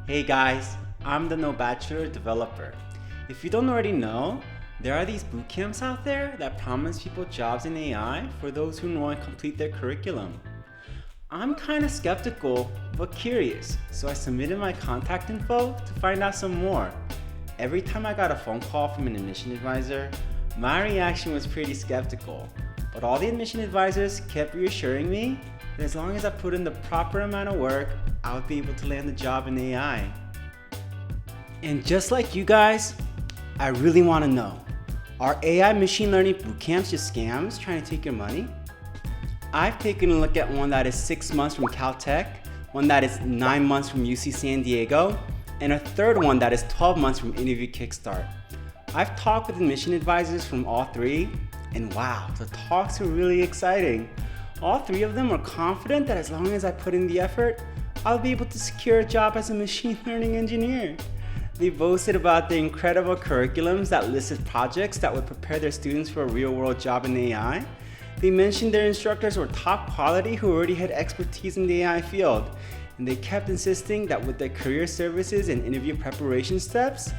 Hey guys, I'm the No Bachelor developer. If you don't already know, there are these boot camps out there that promise people jobs in AI for those who know and complete their curriculum. I'm kinda skeptical, but curious, so I submitted my contact info to find out some more. Every time I got a phone call from an admission advisor, my reaction was pretty skeptical, but all the admission advisors kept reassuring me that as long as I put in the proper amount of work, I would be able to land a job in AI. And just like you guys, I really want to know, are AI machine learning bootcamps just scams trying to take your money? I've taken a look at one that is 6 months from Caltech, one that is 9 months from UC San Diego, and a third one that is 12 months from Interview Kickstart. I've talked with admission advisors from all three, and wow, the talks are really exciting. All three of them are confident that as long as I put in the effort, I'll be able to secure a job as a machine learning engineer. They boasted about the incredible curriculums that listed projects that would prepare their students for a real-world job in AI. They mentioned their instructors were top quality who already had expertise in the AI field, and they kept insisting that with their career services and interview preparation steps,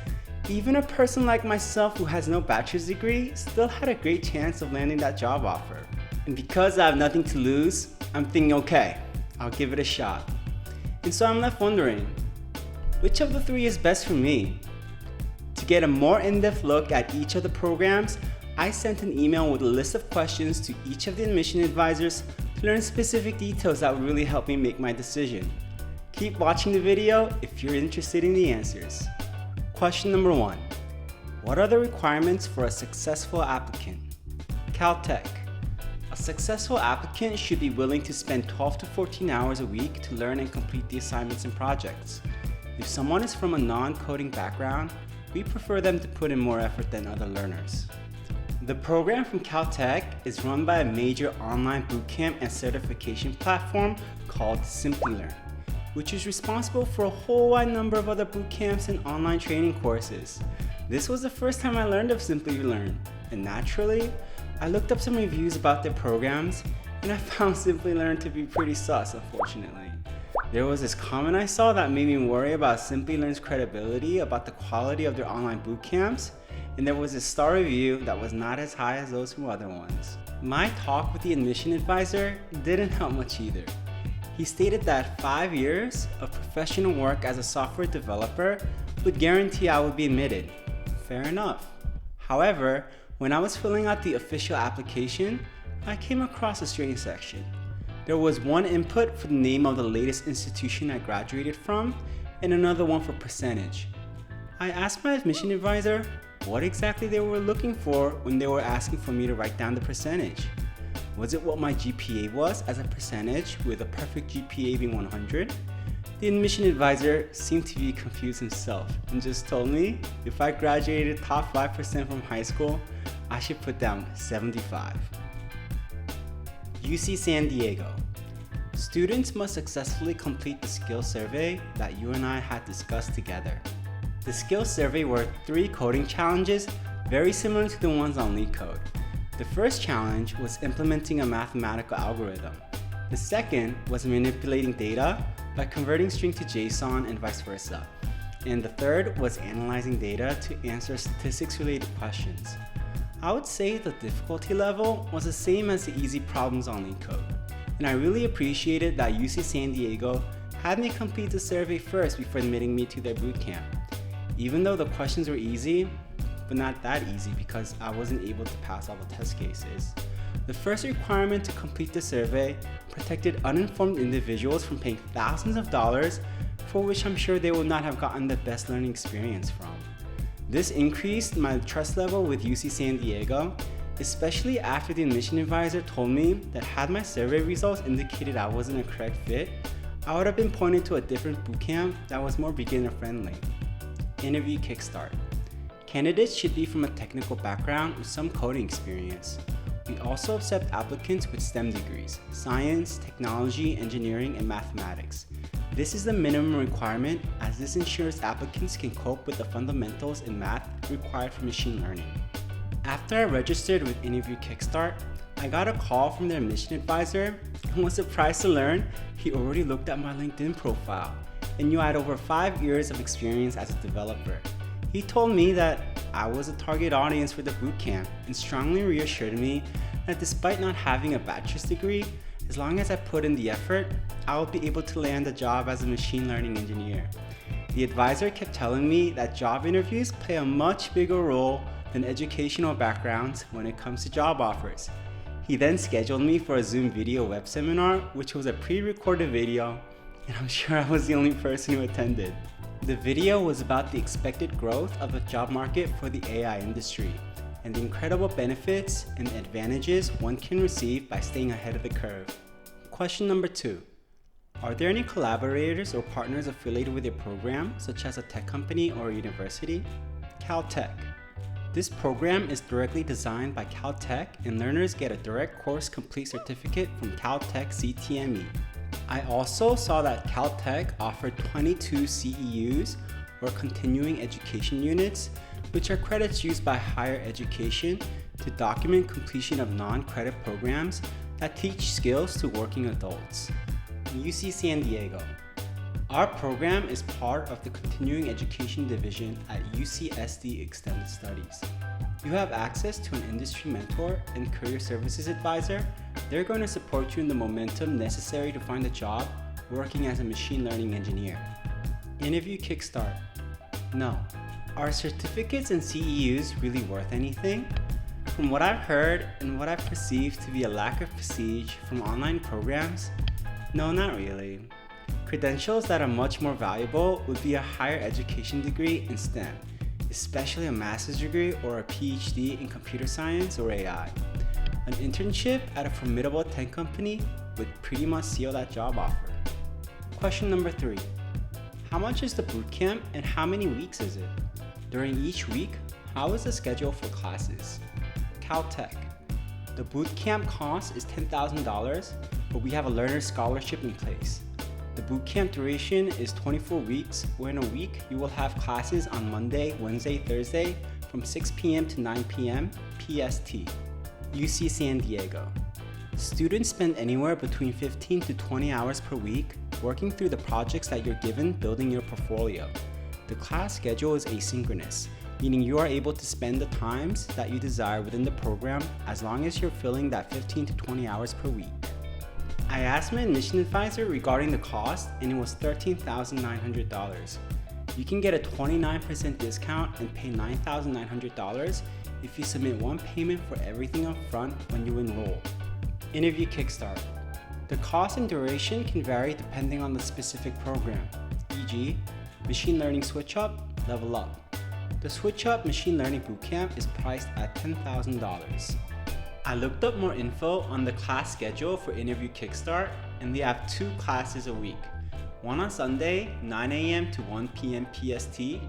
even a person like myself who has no bachelor's degree still had a great chance of landing that job offer. And because I have nothing to lose, I'm thinking, okay, I'll give it a shot. And so I'm left wondering, which of the three is best for me? To get a more in-depth look at each of the programs, I sent an email with a list of questions to each of the admission advisors to learn specific details that would really help me make my decision. Keep watching the video if you're interested in the answers. Question number 1. What are the requirements for a successful applicant? Caltech. A successful applicant should be willing to spend 12 to 14 hours a week to learn and complete the assignments and projects. If someone is from a non-coding background, we prefer them to put in more effort than other learners. The program from Caltech is run by a major online bootcamp and certification platform called Simplilearn, which is responsible for a whole wide number of other bootcamps and online training courses. This was the first time I learned of Simplilearn, and naturally, I looked up some reviews about their programs, and I found Simplilearn to be pretty sus, unfortunately. There was this comment I saw that made me worry about Simplilearn's credibility about the quality of their online bootcamps, and there was a star review that was not as high as those from other ones. My talk with the admission advisor didn't help much either. He stated that 5 years of professional work as a software developer would guarantee I would be admitted. Fair enough. However, when I was filling out the official application, I came across a strange section. There was one input for the name of the latest institution I graduated from, and another one for percentage. I asked my admission advisor what exactly they were looking for when they were asking for me to write down the percentage. Was it what my GPA was as a percentage, with a perfect GPA being 100? The admission advisor seemed to be confused himself and just told me if I graduated top 5% from high school, I should put down 75. UC San Diego. Students must successfully complete the skills survey that you and I had discussed together. The skills survey were 3 coding challenges very similar to the ones on LeetCode. The first challenge was implementing a mathematical algorithm. The second was manipulating data by converting string to JSON and vice versa. And the third was analyzing data to answer statistics-related questions. I would say the difficulty level was the same as the easy problems on LeetCode. And I really appreciated that UC San Diego had me complete the survey first before admitting me to their bootcamp. Even though the questions were easy, but not that easy because I wasn't able to pass all the test cases. The first requirement to complete the survey protected uninformed individuals from paying thousands of dollars for which I'm sure they would not have gotten the best learning experience from. This increased my trust level with UC San Diego, especially after the admission advisor told me that had my survey results indicated I wasn't a correct fit, I would have been pointed to a different bootcamp that was more beginner friendly. Interview Kickstart. Candidates should be from a technical background with some coding experience. We also accept applicants with STEM degrees, science, technology, engineering, and mathematics. This is the minimum requirement as this ensures applicants can cope with the fundamentals in math required for machine learning. After I registered with Interview Kickstart, I got a call from their admission advisor and was surprised to learn he already looked at my LinkedIn profile and you had over 5 years of experience as a developer. He told me that I was a target audience for the bootcamp and strongly reassured me that despite not having a bachelor's degree, as long as I put in the effort, I would be able to land a job as a machine learning engineer. The advisor kept telling me that job interviews play a much bigger role than educational backgrounds when it comes to job offers. He then scheduled me for a Zoom video web seminar, which was a pre-recorded video, and I'm sure I was the only person who attended. The video was about the expected growth of the job market for the AI industry and the incredible benefits and advantages one can receive by staying ahead of the curve. Question number 2. Are there any collaborators or partners affiliated with your program, such as a tech company or a university? Caltech. This program is directly designed by Caltech, and learners get a direct course complete certificate from Caltech CTME. I also saw that Caltech offered 22 CEUs, or continuing education units, which are credits used by higher education to document completion of non-credit programs that teach skills to working adults. UC San Diego. Our program is part of the Continuing Education Division at UCSD Extended Studies. You have access to an industry mentor and career services advisor. They're going to support you in the momentum necessary to find a job working as a machine learning engineer. Interview Kickstart. No. Are certificates and CEUs really worth anything? From what I've heard and what I've perceived to be a lack of prestige from online programs, no, not really. Credentials that are much more valuable would be a higher education degree in STEM, especially a master's degree or a PhD in computer science or AI. An internship at a formidable tech company would pretty much seal that job offer. Question number 3. How much is the bootcamp and how many weeks is it? During each week, how is the schedule for classes? Caltech. The bootcamp cost is $10,000, but we have a learner scholarship in place. The bootcamp duration is 24 weeks, where in a week you will have classes on Monday, Wednesday, Thursday from 6 p.m. to 9 p.m. PST. UC San Diego. Students spend anywhere between 15 to 20 hours per week working through the projects that you're given building your portfolio. The class schedule is asynchronous, meaning you are able to spend the times that you desire within the program as long as you're filling that 15 to 20 hours per week. I asked my admission advisor regarding the cost, and it was $13,900. You can get a 29% discount and pay $9,900 if you submit one payment for everything up front when you enroll. Interview Kickstart. The cost and duration can vary depending on the specific program, e.g., Machine Learning Switch Up, Level Up. The Switch Up Machine Learning Bootcamp is priced at $10,000. I looked up more info on the class schedule for Interview Kickstart, and they have 2 classes a week. One on Sunday, 9 a.m. to 1 p.m. PST,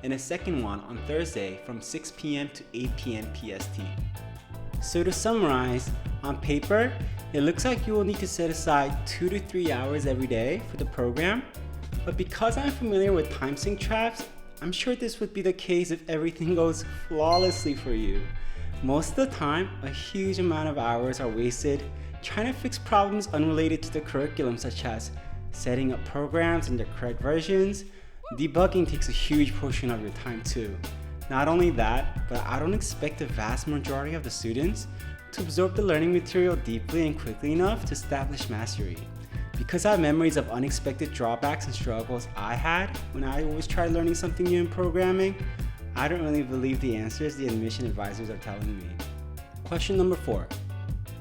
and a second one on Thursday from 6 p.m. to 8 p.m. PST. So to summarize, on paper, it looks like you will need to set aside 2 to 3 hours every day for the program, but because I'm familiar with time sync traps, I'm sure this would be the case if everything goes flawlessly for you. Most of the time, a huge amount of hours are wasted trying to fix problems unrelated to the curriculum, such as setting up programs in the correct versions. Debugging takes a huge portion of your time too. Not only that, but I don't expect the vast majority of the students to absorb the learning material deeply and quickly enough to establish mastery. Because I have memories of unexpected drawbacks and struggles I had when I always tried learning something new in programming, I don't really believe the answers the admission advisors are telling me. Question number 4.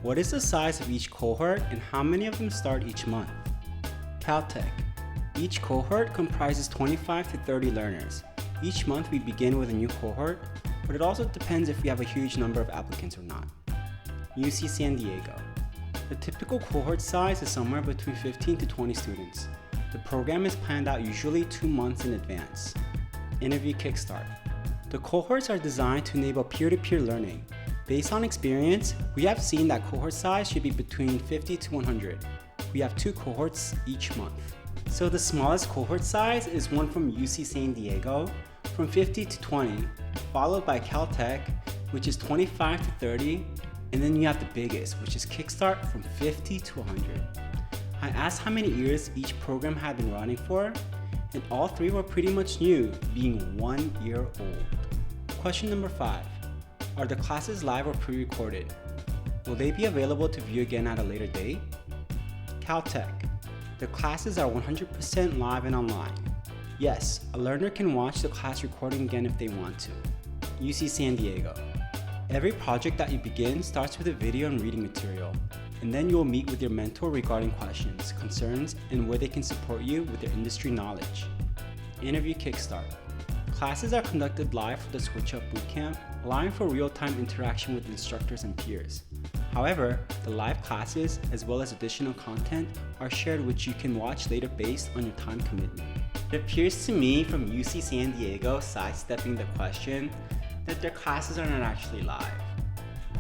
What is the size of each cohort and how many of them start each month? Caltech. Each cohort comprises 25 to 30 learners. Each month we begin with a new cohort, but it also depends if we have a huge number of applicants or not. UC San Diego. The typical cohort size is somewhere between 15 to 20 students. The program is planned out usually 2 months in advance. Interview Kickstart. The cohorts are designed to enable peer-to-peer learning. Based on experience, we have seen that cohort size should be between 50 to 100. We have 2 cohorts each month. So the smallest cohort size is one from UC San Diego, from 50 to 20, followed by Caltech, which is 25 to 30, and then you have the biggest, which is Kickstart, from 50 to 100. I asked how many years each program had been running for, and all 3 were pretty much new, being 1 year old. Question number 5. Are the classes live or pre-recorded? Will they be available to view again at a later date? Caltech. The classes are 100% live and online. Yes, a learner can watch the class recording again if they want to. UC San Diego. Every project that you begin starts with a video and reading material, and then you will meet with your mentor regarding questions, concerns, and where they can support you with their industry knowledge. Interview Kickstart. Classes are conducted live for the Switch Up Bootcamp, allowing for real-time interaction with instructors and peers. However, the live classes, as well as additional content, are shared which you can watch later based on your time commitment. It appears to me from UC San Diego sidestepping the question that their classes are not actually live.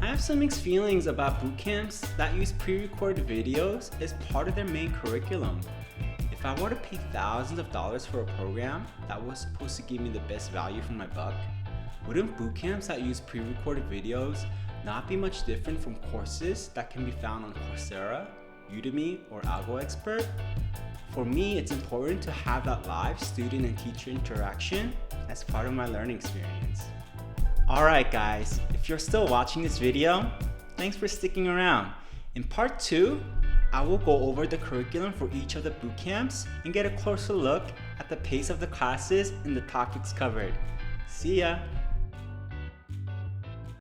I have some mixed feelings about bootcamps that use pre-recorded videos as part of their main curriculum. If I were to pay thousands of dollars for a program that was supposed to give me the best value for my buck, wouldn't bootcamps that use pre-recorded videos not be much different from courses that can be found on Coursera, Udemy, or AlgoExpert? For me, it's important to have that live student and teacher interaction as part of my learning experience. Alright guys, if you're still watching this video, thanks for sticking around. In part 2, I will go over the curriculum for each of the bootcamps and get a closer look at the pace of the classes and the topics covered. See ya!